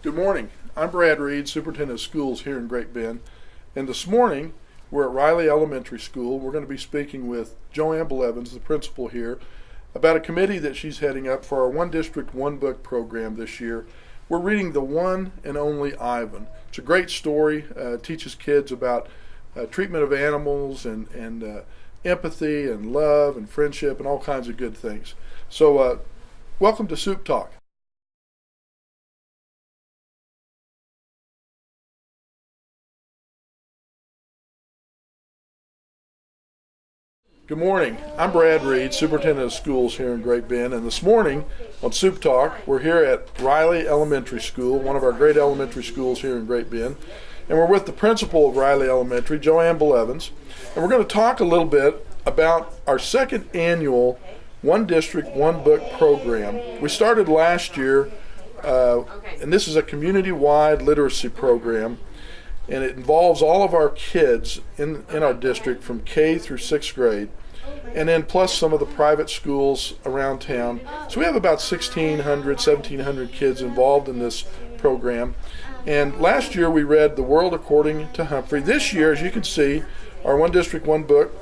Good morning. I'm Brad Reed, Superintendent of Schools here in Great Bend. And this morning, we're at Riley Elementary School. We're going to be speaking with Joanne Blevins, the principal here, about a committee that she's heading up for our One District, One Book program this year. We're reading The One and Only Ivan. It's a great story. It teaches kids about treatment of animals and empathy and love and friendship and all kinds of good things. So welcome to Supetalk. Good morning. I'm Brad Reed, Superintendent of Schools here in Great Bend, and this morning on Supetalk, we're here at Riley Elementary School, one of our great elementary schools here in Great Bend, and we're with the principal of Riley Elementary, Joanne Blevins, and we're going to talk a little bit about our second annual One District, One Book program. We started last year, and this is a community-wide literacy program, and it involves all of our kids in our district from K through 6th grade, and then plus some of the private schools around town. So we have about 1,600, 1,700 kids involved in this program. And last year we read The World According to Humphrey. This year, as you can see, our One District, One Book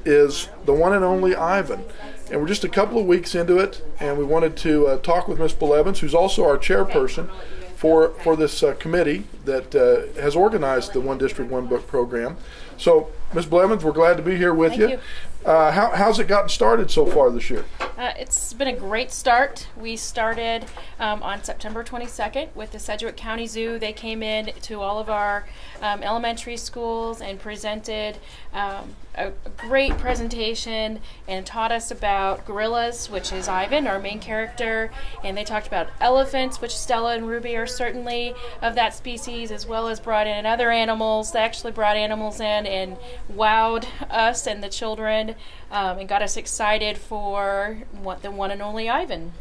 is The One and Only Ivan. And we're just a couple of weeks into it, and we wanted to talk with Ms. Blevins, who's also our chairperson for this committee that has organized the One District, One Book program. So, Ms. Blevins, we're glad to be here with you. How's it gotten started so far this year? It's been a great start. We started on September 22nd with the Sedgwick County Zoo. They came in to all of our elementary schools and presented a great presentation and taught us about gorillas, which is Ivan, our main character, and they talked about elephants, which Stella and Ruby are certainly of that species, as well as brought in other animals. They actually brought animals in and wowed us and the children and got us excited for the one and only Ivan.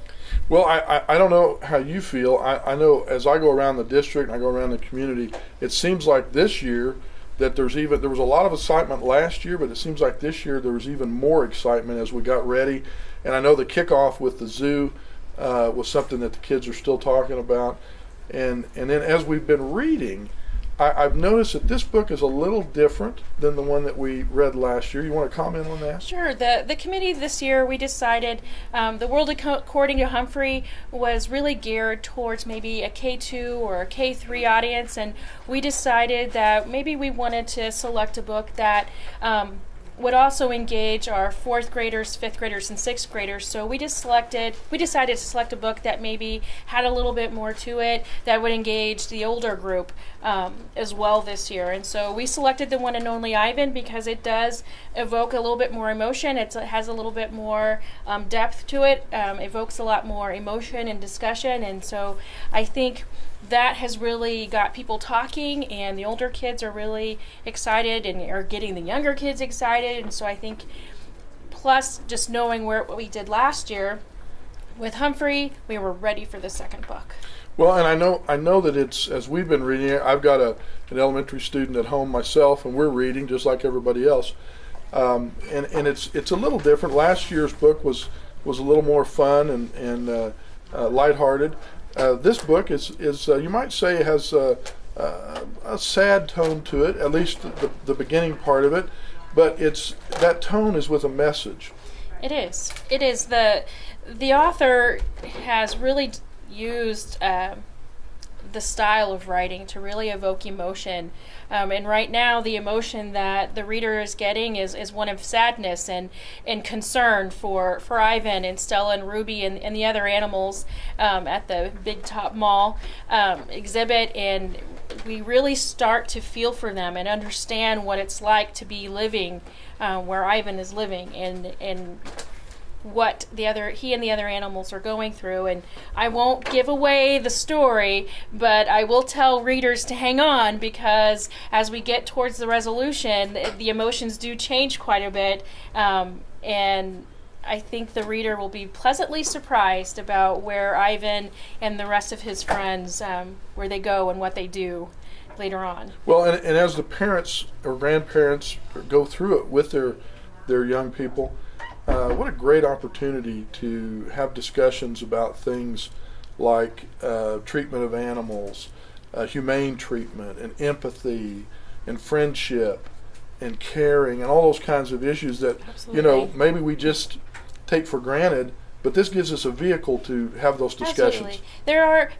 Well, I don't know how you feel. I know as I go around the district and I go around the community, it seems like this year that there was a lot of excitement last year, but it seems like this year there was even more excitement as we got ready. And I know the kickoff with the zoo was something that the kids are still talking about. And then as we've been reading, I've noticed that this book is a little different than the one that we read last year. You want to comment on that? Sure. The committee this year, we decided The World According to Humphrey was really geared towards maybe a K2 or a K3 audience, and we decided that maybe we wanted to select a book that would also engage our 4th graders, 5th graders, and 6th graders. So we decided to select a book that maybe had a little bit more to it that would engage the older group as well this year. And so we selected The One and Only Ivan because it does evoke a little bit more emotion. It has a little bit more depth to it, evokes a lot more emotion and discussion. And so I think that has really got people talking, and the older kids are really excited and are getting the younger kids excited. And so I think, plus just knowing what we did last year with Humphrey, we were ready for the second book. Well, and I know that it's, as we've been reading it, I've got an elementary student at home myself, and we're reading just like everybody else. And it's a little different. Last year's book was a little more fun and lighthearted. This book is you might say has a sad tone to it, at least the beginning part of it, but that tone is with a message. It is. It is. The author has really used the style of writing to really evoke emotion. And right now, the emotion that the reader is getting is one of sadness and concern for Ivan and Stella and Ruby and the other animals at the Big Top Mall exhibit. And we really start to feel for them and understand what it's like to be living where Ivan is living and what he and the other animals are going through. And I won't give away the story, but I will tell readers to hang on, because as we get towards the resolution, the emotions do change quite a bit, and I think the reader will be pleasantly surprised about where Ivan and the rest of his friends, where they go and what they do later on. Well, and as the parents or grandparents go through it with their young people, what a great opportunity to have discussions about things like treatment of animals, humane treatment, and empathy, and friendship, and caring, and all those kinds of issues that Absolutely. maybe we just take for granted. But this gives us a vehicle to have those discussions. Absolutely.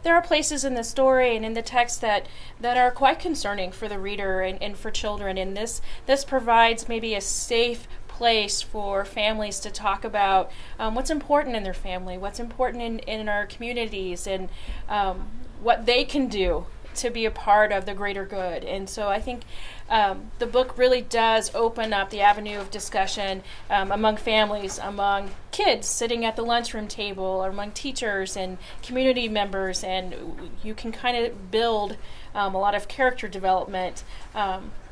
There are places in the story and in the text that are quite concerning for the reader and for children, and this provides maybe a safe place for families to talk about what's important in their family, what's important in our communities, and what they can do to be a part of the greater good. And so I think the book really does open up the avenue of discussion among families, among kids sitting at the lunchroom table, or among teachers and community members, and you can kind of build a lot of character development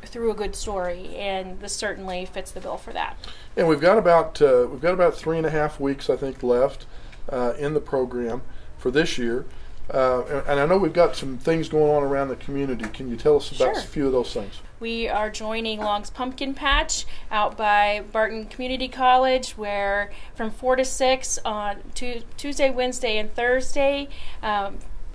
through a good story, and this certainly fits the bill for that. And we've got about 3.5 weeks, I think, left in the program for this year. And I know we've got some things going on around the community. Can you tell us about a few of those things? We are joining Long's Pumpkin Patch out by Barton Community College, where from 4 to 6 on Tuesday, Wednesday, and Thursday,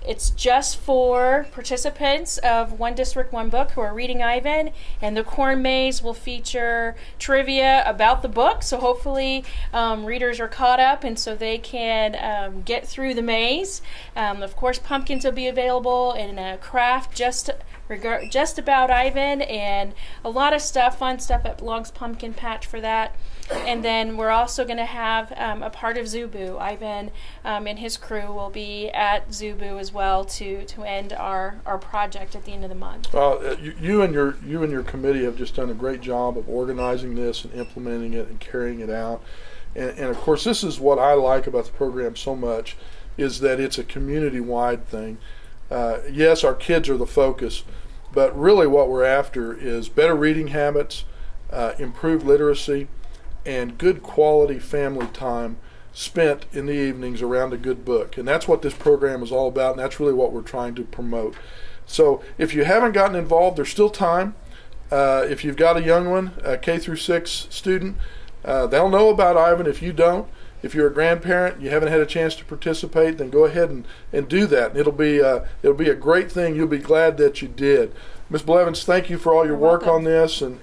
it's just for participants of One District, One Book who are reading Ivan, and the Corn Maze will feature trivia about the book, so hopefully readers are caught up and so they can get through the maze. Of course, pumpkins will be available in a craft just about Ivan, and a lot of fun stuff at Long's Pumpkin Patch for that. And then we're also going to have a part of Zubu. Ivan and his crew will be at Zubu as well to end our project at the end of the month. You and your committee have just done a great job of organizing this and implementing it and carrying it out. And of course, this is what I like about the program so much, is that it's a community-wide thing. Yes, our kids are the focus, but really what we're after is better reading habits, improved literacy, and good quality family time spent in the evenings around a good book. And that's what this program is all about, and that's really what we're trying to promote. So if you haven't gotten involved, there's still time. If you've got a young one, a K through 6 student, they'll know about Ivan if you don't. If you're a grandparent and you haven't had a chance to participate, then go ahead and do that. And it'll be a great thing. You'll be glad that you did. Ms. Blevins, thank you for all your work on this, and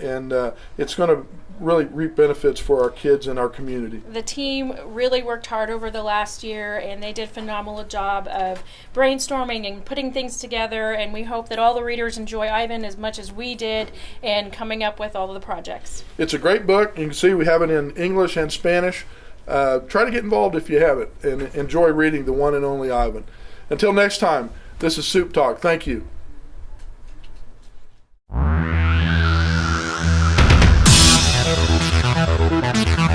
it's going to really reap benefits for our kids and our community. The team really worked hard over the last year, and they did a phenomenal job of brainstorming and putting things together, and we hope that all the readers enjoy Ivan as much as we did in coming up with all of the projects. It's a great book. You can see we have it in English and Spanish. Try to get involved if you have it, and enjoy reading the one and only Ivan. Until next time, this is Supetalk. Thank you. Thank you.